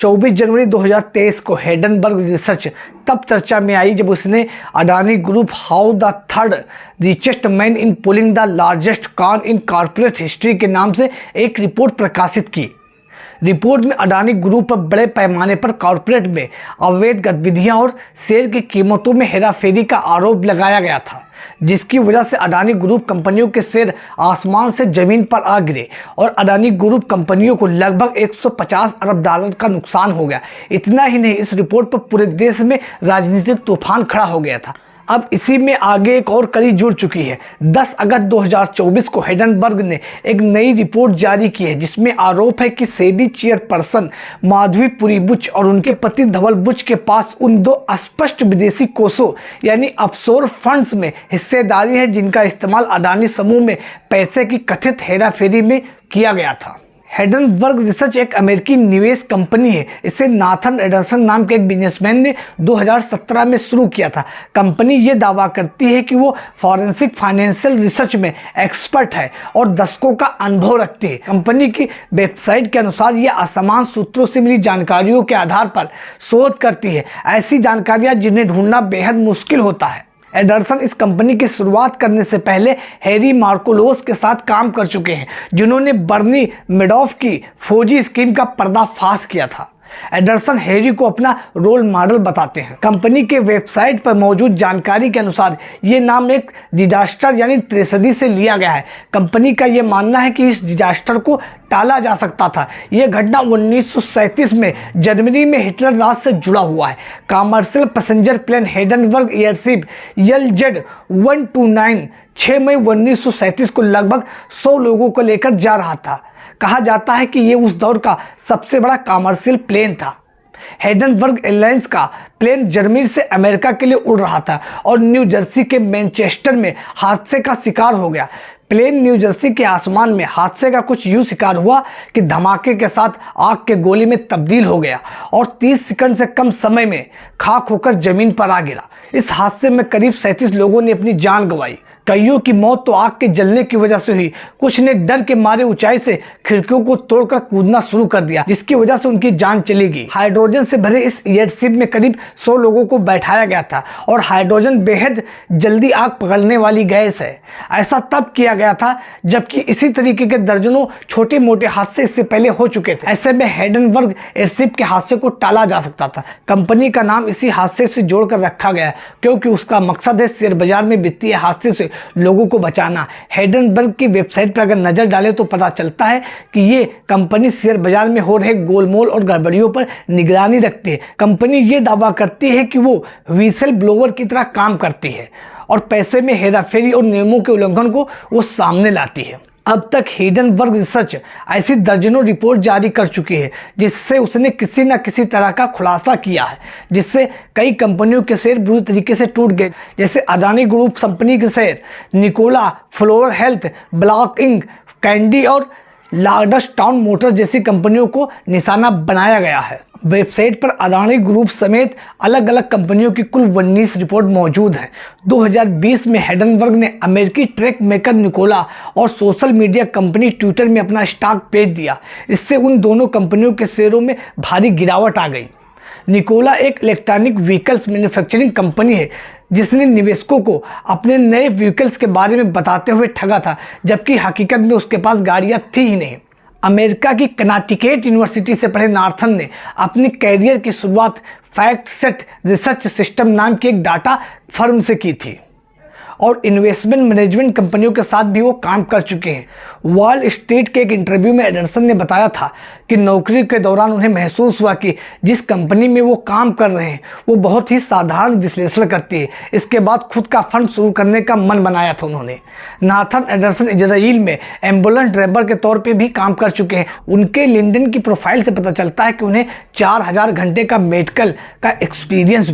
24 जनवरी 2023 को हेडनबर्ग रिसर्च तब चर्चा में आई जब उसने Adani group how the third richest man in pulling the largest con in corporate history के नाम से एक रिपोर्ट प्रकाशित की। रिपोर्ट में अडानी ग्रुप पर बड़े पैमाने पर कॉर्पोरेट में अवैध गतिविधियां और शेयर की कीमतों में हेराफेरी का आरोप लगाया गया था, जिसकी वजह से अडानी ग्रुप कंपनियों के शेयर आसमान से जमीन पर आ गिरे और अडानी ग्रुप कंपनियों को लगभग 150 अरब डॉलर का नुकसान हो गया। इतना ही नहीं, इस रिपोर्ट पर पूरे देश में राजनीतिक तूफान खड़ा हो गया था। अब इसी में आगे एक और कड़ी जुड़ चुकी है। 10 अगस्त 2024 को हेडनबर्ग ने एक नई रिपोर्ट जारी की है, जिसमें आरोप है कि सेबी चेयरपर्सन माधवी पुरी बुच और उनके पति धवल बुच के पास उन दो अस्पष्ट विदेशी कोषों यानी ऑफशोर फंड्स में हिस्सेदारी है, जिनका इस्तेमाल अडानी समूह में पैसे की कथित हेराफेरी में किया गया था। हेडनबर्ग रिसर्च एक अमेरिकी निवेश कंपनी है। इसे नाथन एडरसन नाम के एक बिजनेसमैन ने 2017 में शुरू किया था। कंपनी ये दावा करती है कि वो फॉरेंसिक फाइनेंशियल रिसर्च में एक्सपर्ट है और दशकों का अनुभव रखती है। कंपनी की वेबसाइट के अनुसार ये असमान सूत्रों से मिली जानकारियों के आधार पर शोध करती है, ऐसी जानकारियां जिन्हें ढूंढना बेहद मुश्किल होता है। एडरसन इस कंपनी की शुरुआत करने से पहले हैरी मार्कोलोस के साथ काम कर चुके हैं, जिन्होंने बर्नी मेडॉफ की फौजी स्कीम का पर्दाफाश किया था। एडरसन हैरी को अपना रोल मॉडल बताते हैं। कंपनी के वेबसाइट पर मौजूद जानकारी के अनुसार ये नाम एक डिजास्टर यानी त्रेसदी से लिया गया है। कंपनी का ये मानना है कि इस डिजास्टर को टाला जा सकता था। यह घटना 1937 में जर्मनी में हिटलर राज से जुड़ा हुआ है। Commercial passenger plane Hindenburg airship LZ-129 6 मई 1937 को लगभग 100 लोगों को लेकर जा रहा था। कहा जाता है कि ये उस दौर का सबसे बड़ा कमर्शियल प्लेन था। हेडनबर्ग एयरलाइंस का प्लेन जर्मनी से अमेरिका के लिए उड़ रहा था और न्यू जर्सी के मैनचेस्टर में हादसे का शिकार हो गया। प्लेन न्यू जर्सी के आसमान में हादसे का कुछ यूं शिकार हुआ कि धमाके के साथ आग के गोले में तब्दील हो गया और 30 सेकंड से कम समय में खाक होकर जमीन पर आ गिरा। इस हादसे में करीब 37 लोगों ने अपनी जान गंवाई। कईयों की मौत तो आग के जलने की वजह से हुई। कुछ ने डर के मारे ऊंचाई से खिड़कियों को तोड़कर कूदना शुरू कर दिया, जिसकी वजह से उनकी जान चली गई। हाइड्रोजन से भरे इस एयरशिप में करीब 100 लोगों को बैठाया गया था और हाइड्रोजन बेहद जल्दी आग पकड़ने वाली गैस है। ऐसा तब किया गया था जबकि इसी तरीके के दर्जनों छोटे मोटे हादसे इससे पहले हो चुके थे। ऐसे में हेडनबर्ग एयरशिप के हादसे को टाला जा सकता था। कंपनी का नाम इसी हादसे से जोड़कर रखा गया क्योंकि उसका मकसद है शेयर बाजार में वित्तीय हादसे से लोगों को बचाना। हेडनबर्ग की वेबसाइट पर अगर नजर डालें तो पता चलता है कि ये कंपनी शेयर बाजार में हो रहे गोलमोल और गड़बड़ियों पर निगरानी रखती है। कंपनी ये दावा करती है कि वो व्हिसल ब्लोअर की तरह काम करती है और पैसे में हेराफेरी और नियमों के उल्लंघन को वो सामने लाती है। अब तक हेडनबर्ग रिसर्च ऐसी दर्जनों रिपोर्ट जारी कर चुकी है जिससे उसने किसी न किसी तरह का खुलासा किया है, जिससे कई कंपनियों के शेयर बुरी तरीके से टूट गए, जैसे अडानी ग्रुप कंपनी के share, Nikola, Floor Health, Block Inc, Candy और लार्डस्टाउन मोटर जैसी कंपनियों को निशाना बनाया गया है। वेबसाइट पर अडानी ग्रुप समेत अलग अलग कंपनियों की कुल 19 रिपोर्ट मौजूद हैं। 2020 में हेडनबर्ग ने अमेरिकी ट्रक मेकर निकोला और सोशल मीडिया कंपनी ट्विटर में अपना स्टॉक बेच दिया। इससे उन दोनों कंपनियों के शेयरों में भारी गिरावट आ गई। निकोला एक इलेक्ट्रॉनिक व्हीकल्स मैन्युफैक्चरिंग कंपनी है जिसने निवेशकों को अपने नए व्हीकल्स के बारे में बताते हुए ठगा था, जबकि हकीकत में उसके पास गाड़ियां थी ही नहीं। अमेरिका की कनेटिकट यूनिवर्सिटी से पढ़े नाथन ने अपनी कैरियर की शुरुआत फैक्टसेट रिसर्च सिस्टम नाम की एक डाटा फर्म से की थी और इन्वेस्टमेंट मैनेजमेंट कंपनियों के साथ भी वो काम कर चुके हैं। वॉल स्ट्रीट के एक इंटरव्यू में एडरसन ने बताया था कि नौकरी के दौरान उन्हें महसूस हुआ कि जिस कंपनी में वो काम कर रहे हैं वो बहुत ही साधारण विश्लेषण करती है। इसके बाद खुद का फंड शुरू करने का मन बनाया था उन्होंने। नाथन एडरसन इजराइल में एम्बुलेंस ड्राइवर के तौर पे भी काम कर चुके हैं। उनके लिंक्डइन की प्रोफाइल से पता चलता है कि उन्हें 4000 घंटे का मेडिकल का एक्सपीरियंस